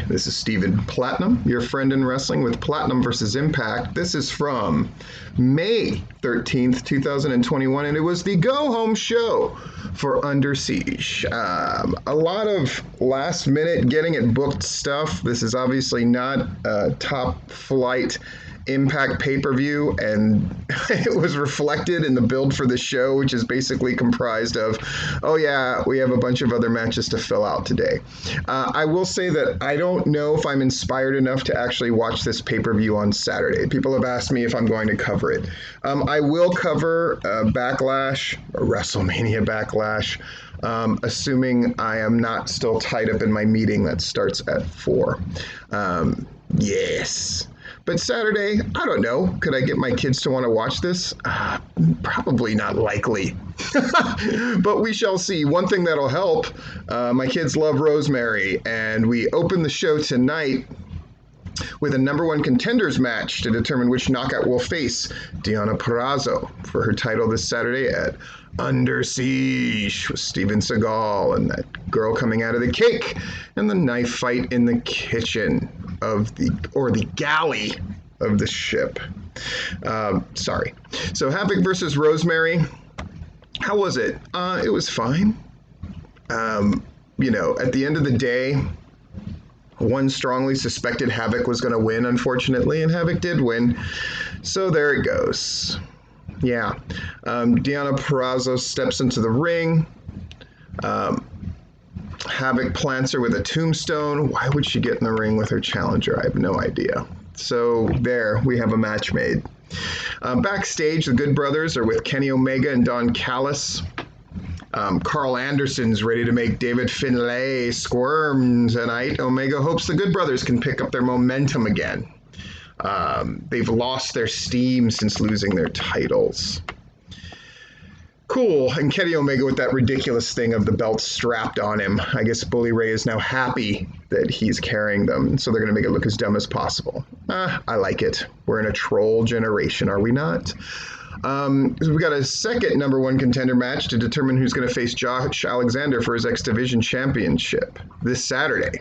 This is Steven Platinum, your friend in wrestling with Platinum versus Impact. This is from May 13th, 2021, and it was the go-home show for Under Siege. A lot of last-minute getting it booked stuff. This is obviously not a top-flight Impact pay-per-view, and it was reflected in the build for the show, which is basically comprised of, oh yeah, we have a bunch of other matches to fill out today. I will say that I don't know if I'm inspired enough to actually watch this pay-per-view on Saturday. People have asked me if I'm going to cover it. I will cover Backlash, or WrestleMania Backlash, assuming I am not still tied up in my meeting that starts at 4. Yes. But Saturday, I don't know. Could I get my kids to want to watch this? Probably not likely. But we shall see. One thing that'll help, my kids love Rosemary, and we open the show tonight with a number one contenders match to determine which knockout will face Deonna Purrazzo for her title this Saturday at Under Siege with Steven Seagal and that girl coming out of the cake and the knife fight in the kitchen of the galley of the ship. Sorry. So Havoc versus Rosemary. How was it? It was fine. At the end of the day, one strongly suspected Havoc was going to win, unfortunately, and Havoc did win. So there it goes. Yeah. Deonna Purrazzo steps into the ring. Havoc plants her with a tombstone. Why would she get in the ring with her challenger? I have no idea. So there, we have a match made. Backstage, the Good Brothers are with Kenny Omega and Don Callis. Carl Anderson's ready to make David Finlay squirm tonight. Omega hopes the Good Brothers can pick up their momentum again. They've lost their steam since losing their titles. Cool. And Kenny Omega with that ridiculous thing of the belt strapped on him. I guess Bully Ray is now happy that he's carrying them, so they're going to make it look as dumb as possible. I like it. We're in a troll generation, are we not? We got a second number one contender match to determine who's going to face Josh Alexander for his X Division Championship this Saturday.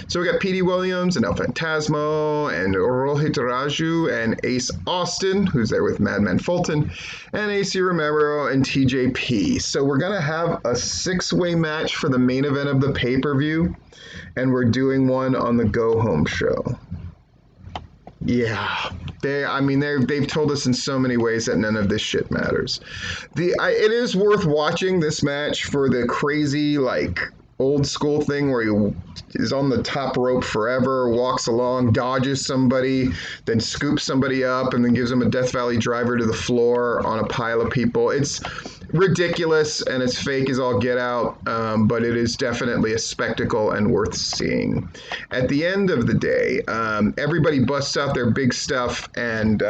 So we got Petey Williams and El Phantasmo and Rohit Raju and Ace Austin, who's there with Madman Fulton, and AC Romero and TJP. So we're going to have a 6-way match for the main event of the pay-per-view, and we're doing one on the go-home show. Yeah, they've told us in so many ways that none of this shit matters. It is worth watching this match for the crazy, old school thing where he is on the top rope forever, walks along, dodges somebody, then scoops somebody up, and then gives him a Death Valley driver to the floor on a pile of people. It's ridiculous and it's fake as all get out, but it is definitely a spectacle and worth seeing. At the end of the day, everybody busts out their big stuff, and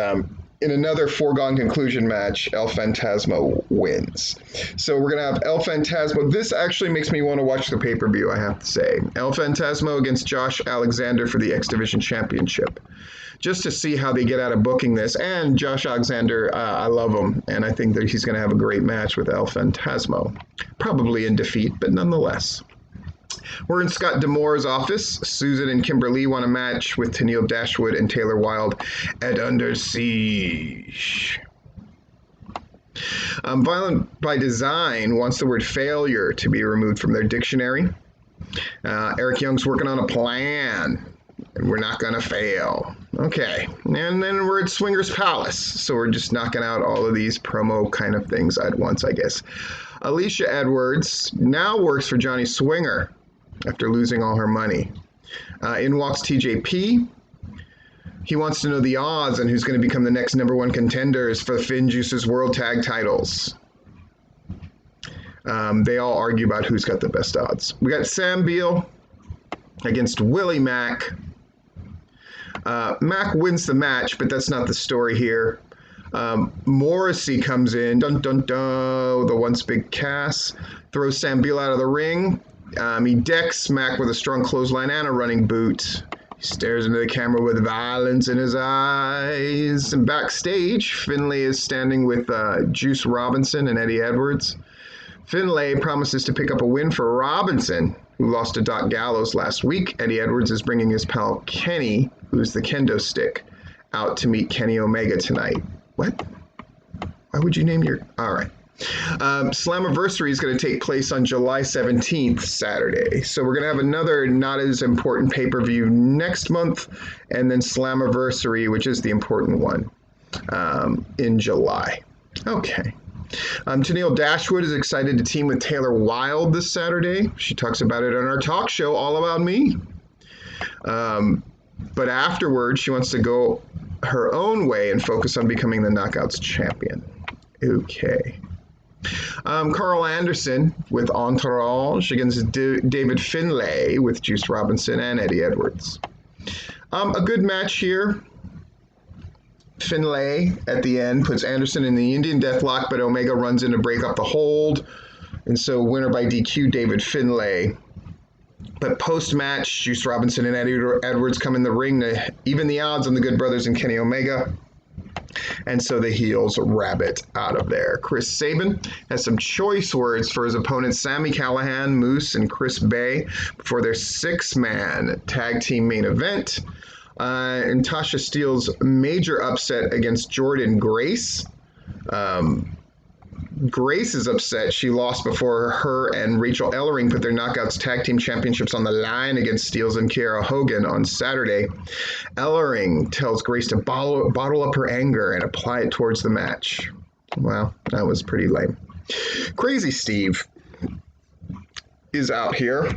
in another foregone conclusion match, El Phantasmo wins. So we're going to have El Phantasmo. This actually makes me want to watch the pay-per-view, I have to say. El Phantasmo against Josh Alexander for the X Division Championship. Just to see how they get out of booking this. And Josh Alexander, I love him, and I think that he's going to have a great match with El Phantasmo. Probably in defeat, but nonetheless. We're in Scott D'Amore's office. Susan and Kimberly want a match with Tennille Dashwood and Taylor Wilde at Under Siege. Violent by Design wants the word failure to be removed from their dictionary. Eric Young's working on a plan, and we're not going to fail. Okay, and then we're at Swingers Palace, so we're just knocking out all of these promo kind of things at once, I guess. Alicia Edwards now works for Johnny Swinger after losing all her money. In walks TJP. He wants to know the odds on who's going to become the next number one contenders for the Finn Juice's World Tag Titles. They all argue about who's got the best odds. We got Sam Beal against Willie Mack. Mack wins the match, but that's not the story here. Morrissey comes in, dun dun dun, the once big Cass, throws Sam Beal out of the ring. He decks Mack with a strong clothesline and a running boot. He stares into the camera with violence in his eyes. And backstage, Finlay is standing with Juice Robinson and Eddie Edwards. Finlay promises to pick up a win for Robinson who lost to Doc Gallows last week. Eddie Edwards is bringing his pal Kenny, who's the kendo stick, out to meet Kenny Omega tonight. What? Why would you name your... All right. Slammiversary is going to take place on July 17th, Saturday. So we're going to have another not as important pay-per-view next month, and then Slammiversary, which is the important one, in July. Okay. Tennille Dashwood is excited to team with Taylor Wilde this Saturday. She talks about it on our talk show, All About Me. But afterwards, she wants to go her own way and focus on becoming the Knockouts champion. Okay. Carl Anderson with Entourage against David Finlay with Juice Robinson and Eddie Edwards. A good match here. Finlay at the end puts Anderson in the Indian Deathlock, but Omega runs in to break up the hold. And so winner by DQ, David Finlay. But post-match, Juice Robinson and Eddie Edwards come in the ring to even the odds on the Good Brothers and Kenny Omega. And so the heels rabbit out of there. Chris Sabin has some choice words for his opponents Sami Callihan, Moose, and Chris Bay for their 6-man tag team main event. And Tasha Steele's major upset against Jordan Grace. Grace is upset she lost before her and Rachel Ellering put their Knockouts Tag Team Championships on the line against Steeles and Kiera Hogan on Saturday. Ellering tells Grace to bottle up her anger and apply it towards the match. Wow, that was pretty lame. Crazy Steve is out here.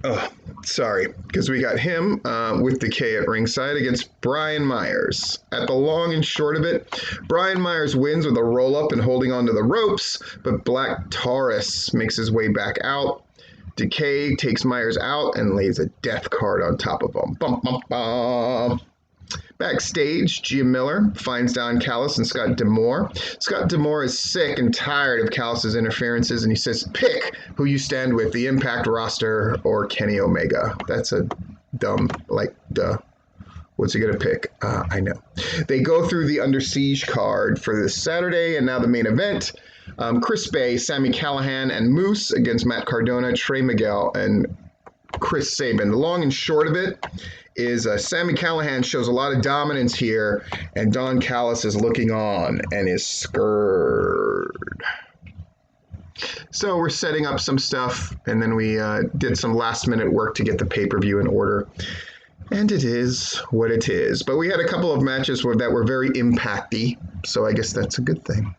Oh, sorry, because we got him with the K at ringside against Brian Myers. At the long and short of it, Brian Myers wins with a roll-up and holding onto the ropes, but Black Taurus makes his way back out. Decay takes Myers out and lays a death card on top of him. Bum, bum, bum. Backstage, Gia Miller finds Don Callis and Scott D'Amore. Scott D'Amore is sick and tired of Callis' interferences, and he says, pick who you stand with, the Impact roster or Kenny Omega. That's a dumb, duh. What's he going to pick? I know. They go through the Under Siege card for this Saturday, and now the main event. Chris Bay, Sami Callihan, and Moose against Matt Cardona, Trey Miguel, and Chris Sabin. The long and short of it is Sami Callihan shows a lot of dominance here, and Don Callis is looking on and is scared. So we're setting up some stuff, and then we did some last-minute work to get the pay-per-view in order. And it is what it is. But we had a couple of matches that were very impacty, so I guess that's a good thing.